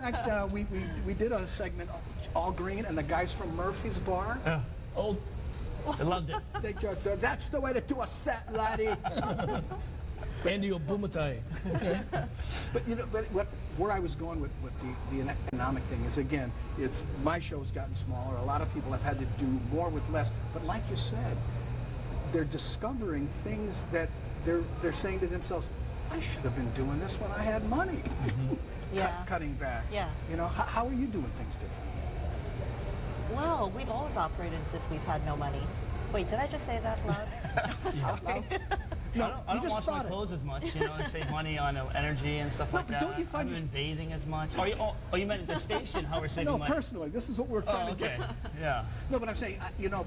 fact, we did a segment, All Green, and the guys from Murphy's Bar. Oh, I loved it. They joked, that's the way to do a set, laddie. Andy Bumatai. But you know, where I was going with the economic thing is, again, it's my show's gotten smaller. A lot of people have had to do more with less. But like you said, they're discovering things that they're saying to themselves, I should have been doing this when I had money. Yeah. Cutting back. Yeah. You know, how are you doing things differently? Well, we've always operated as if we've had no money. Wait, did I just say that loud? Out loud? No, I don't just wash my thought it. clothes as much, you know, and save money on energy and stuff like but that. don't you find I haven't been bathing as much. Oh, you meant the station, how we're saving No, money? personally, this is what we're trying to okay. get. Yeah. No, but I'm saying, you know,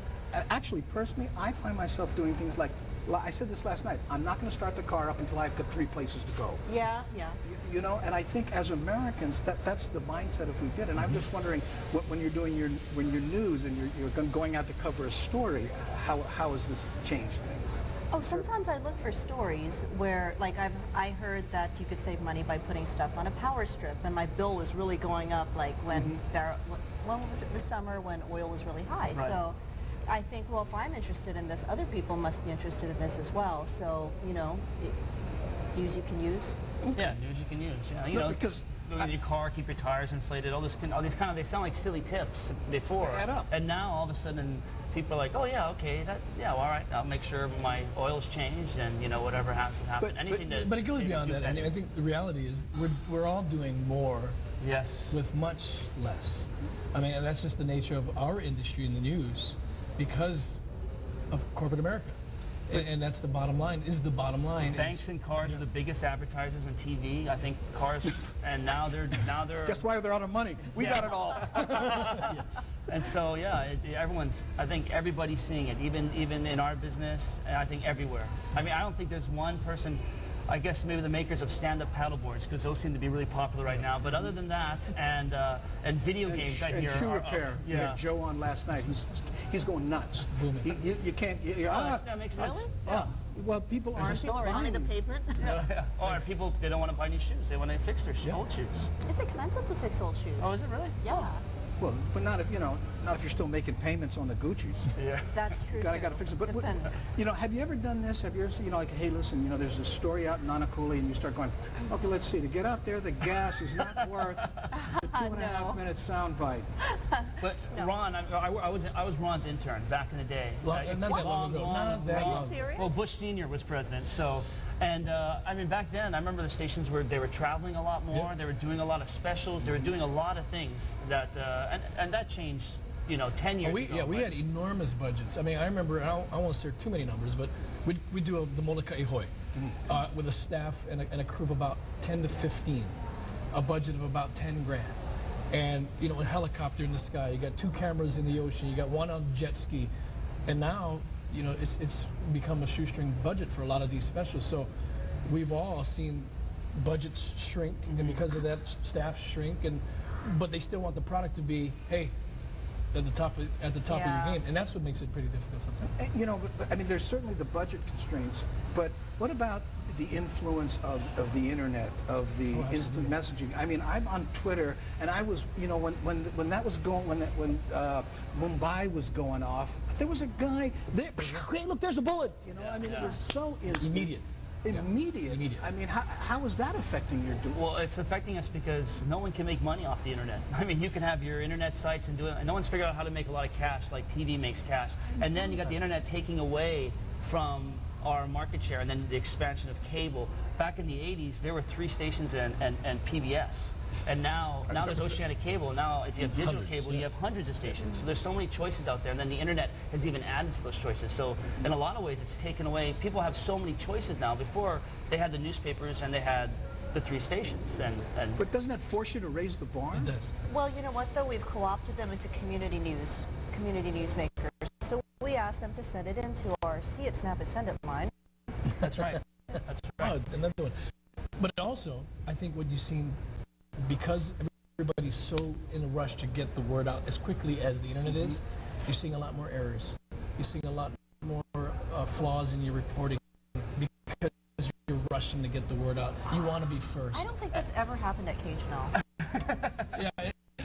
actually, personally, I find myself doing things like, I said this last night, I'm not going to start the car up until I've got 3 places to go. Yeah. You know, and I think as Americans, that's the mindset if we did. And I'm just wondering, when you're doing your news and you're going out to cover a story, how has this changed things? Oh, sometimes I look for stories where, like, I heard that you could save money by putting stuff on a power strip, and my bill was really going up, like when when was it, this summer when oil was really high. Right. So I think, well, if I'm interested in this, other people must be interested in this as well. So, you know, use you can use. Yeah, news you can use. Yeah, you know, because go in your car, keep your tires inflated. All these kind of, they sound like silly tips before. They add up. And now all of a sudden, people are like, oh yeah, okay, well, all right, I'll make sure my oil's changed, and you know, whatever has to happen. But it goes beyond that. And I think the reality is we're all doing more. Yes. With much less. I mean, and that's just the nature of our industry in the news, because of corporate America. And that's the bottom line. Banks and cars are the biggest advertisers on TV. I think cars, and now they're. Guess why they're out of money? We got it all. And so I think everybody's seeing it, even in our business, and I think everywhere. I mean, I don't think there's one person. I guess maybe the makers of stand-up paddleboards, because those seem to be really popular right now. But other than that, and video games, I hear. And shoe repair. We had Joe on last night. He's going nuts. You can't. That makes sense. Really? Yeah. Well, people aren't Only the pavement. Or people, they don't want to buy new shoes. They want to fix their old shoes. It's expensive to fix old shoes. Oh, is it really? Yeah. Well, but not if you're still making payments on the Gucci's. Yeah. That's true. Gotta fix it. But Depends. you know, have you ever done this? Have you ever seen, like, hey, listen, you know, there's a story out in Nanakuli, and you start going, okay, let's see. To get out there, the gas is not worth the 2.5 minute soundbite. But Ron, I was Ron's intern back in the day. Not that long ago. Not that long. Are you serious? Well, Bush Sr. was president, so. And I mean, back then, I remember the stations were traveling a lot more. Yeah. They were doing a lot of specials. They were doing a lot of things that, and that changed, you know, 10 years ago. Yeah, we had enormous budgets. I mean, I remember, I won't say too many numbers, but we do the Molokai Hoi with a staff and a crew of about 10 to 15, a budget of about 10 grand. And, you know, a helicopter in the sky, you got 2 cameras in the ocean, you got 1 on jet ski. And now, you know, it's become a shoestring budget for a lot of these specials. So we've all seen budgets shrink, and because of that, staff shrink, but they still want the product to be, hey, at the top of your game, and that's what makes it pretty difficult sometimes. You know, but, I mean, there's certainly the budget constraints, but what about the influence of the internet, of the instant messaging? I mean, I'm on Twitter, and I was, you know, when that was going, when Mumbai was going off, there was a guy there. Hey, look, there's a bullet. You know, I mean, it was so instant. Immediate. I mean, how is that affecting your doing? Well, it's affecting us because no one can make money off the internet. I mean, you can have your internet sites and do it, and no one's figured out how to make a lot of cash like TV makes cash. And then you got the internet taking away from our market share, and then the expansion of cable. Back in the 80s, there were 3 stations and PBS. And now there's oceanic cable. Now, if you have digital cable, you have hundreds of stations. So there's so many choices out there, and then the internet has even added to those choices. So in a lot of ways, it's taken away. People have so many choices now. Before, they had the newspapers and they had the 3 stations. But doesn't that force you to raise the bar? It does. Well, you know what, though? We've co-opted them into community newsmakers. So we ask them to send it into our See It, Snap It, Send It line. That's right. That's right. Oh, another one. But also, I think what you've seen, because everybody's so in a rush to get the word out as quickly as the internet is, you're seeing a lot more errors. You're seeing a lot more flaws in your reporting because you're rushing to get the word out. You want to be first. I don't think that's ever happened at KHNL.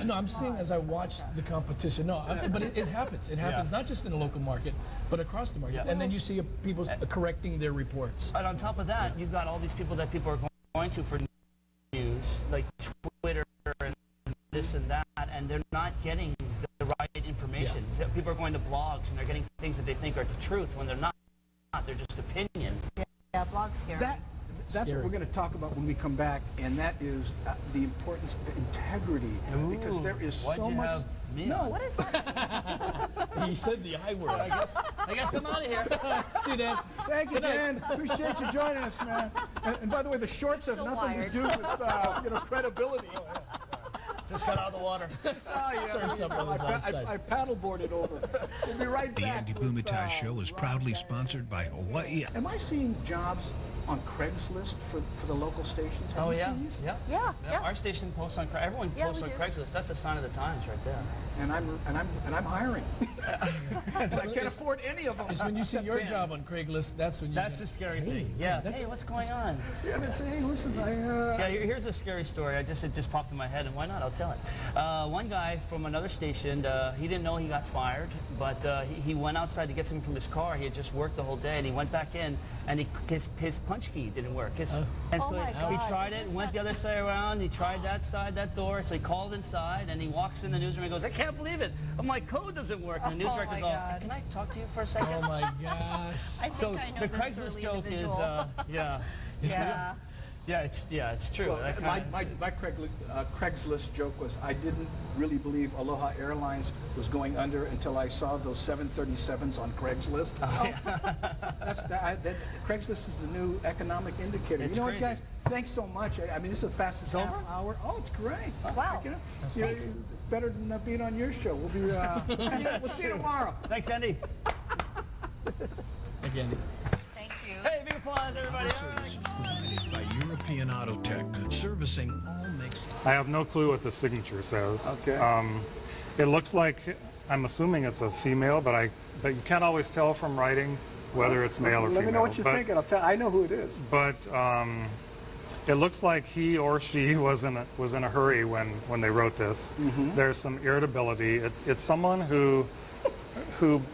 No, I'm saying as I watch the competition. No, but it happens. It happens not just in the local market, but across the market. Yeah. And then you see people correcting their reports. And on top of that, you've got all these people that people are going to for news, like Twitter and this and that, and they're not getting the right information. People are going to blogs and they're getting things that they think are the truth when they're not. They're just opinion. Yeah, blog scary. That's what we're going to talk about when we come back, and that is the importance of integrity, because there is so much. What is that? He said the I word. I guess I'm out of here. See you, Dan. Thank you, Dan. Appreciate you joining us, man. And by the way, the shorts have Still nothing wired. to do with credibility. Just got out of the water. Serve something on the outside. I paddleboarded over. We'll be right The back. Andy Bumatai Show is proudly sponsored by Hawaii. Am I seeing jobs on Craigslist for the local stations? Have Oh you yeah, seen these? yeah. Yeah. Our station posts on everyone Yeah, posts we on do. Craigslist. That's a sign of the times right there. And I'm hiring. I can't afford any of them. It's when you see your job on Craigslist, that's when you That's the scary thing. Yeah. Hey, what's going on? Yeah, that's, hey, listen, Yeah, here's a scary story. It just popped in my head, and why not? I'll tell it. One guy from another station, he didn't know he got fired, but he went outside to get something from his car. He had just worked the whole day, and he went back in, and his punch key didn't work. And Oh so my he God, tried is it, this went that- the other side around. He tried that side, that door. So he called inside, and he walks in the newsroom and goes, "I can't believe it. My code doesn't work." And the news Oh director's my all, God. "Can I talk to you for a second?" Oh my gosh. I think So I know the this Craigslist surly joke is, individual. yeah, it's true. Well, That my kinda- Craigslist joke was I didn't really believe Aloha Airlines was going under until I saw those 737s on Craigslist. Craigslist is the new economic indicator. It's you know crazy. what, guys? Thanks so much. I mean, this is the fastest It's half over? hour. Oh, it's great. Wow. You know, That's you know, nice. better than being on your show. We'll be. We'll see you tomorrow. Thanks, Andy. Again. Thank you. Hey, big applause, everybody. All right. Provided by European Auto Tech, servicing all makes. I have no clue what the signature says. Okay. It looks like, I'm assuming it's a female, but you can't always tell from writing whether it's male or female. Let me know what you think, and I'll tell. I know who it is. But it looks like he or she was in a hurry when they wrote this. There's some irritability. It's someone who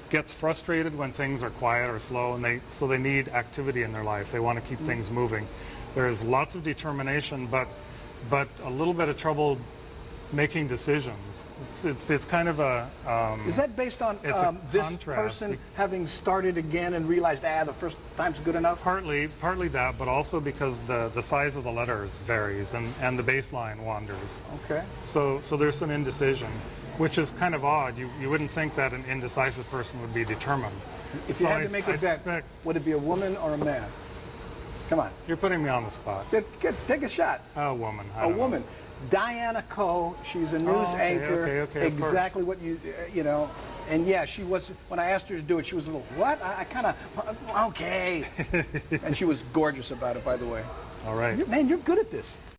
gets frustrated when things are quiet or slow, and so they need activity in their life. They want to keep things moving. There's lots of determination, but a little bit of trouble making decisions. It's kind of a Is that based on It's a this contrast. person having started again and realized, the first time's good enough? partly that, but also because the size of the letters varies and the baseline wanders. Okay. So there's some indecision, which is kind of odd. You wouldn't think that an indecisive person would be determined. If you So had I- to make I a bet, suspect- would it be a woman or a man? Come on, You're putting me on the spot. take a shot. A woman. I A don't know. woman. Diana Coe, she's a news okay, anchor. okay, of course. Exactly what you know. And yeah, she was, when I asked her to do it, she was a little, what? I kind of, okay. And she was gorgeous about it, by the way. All right. Man, you're good at this.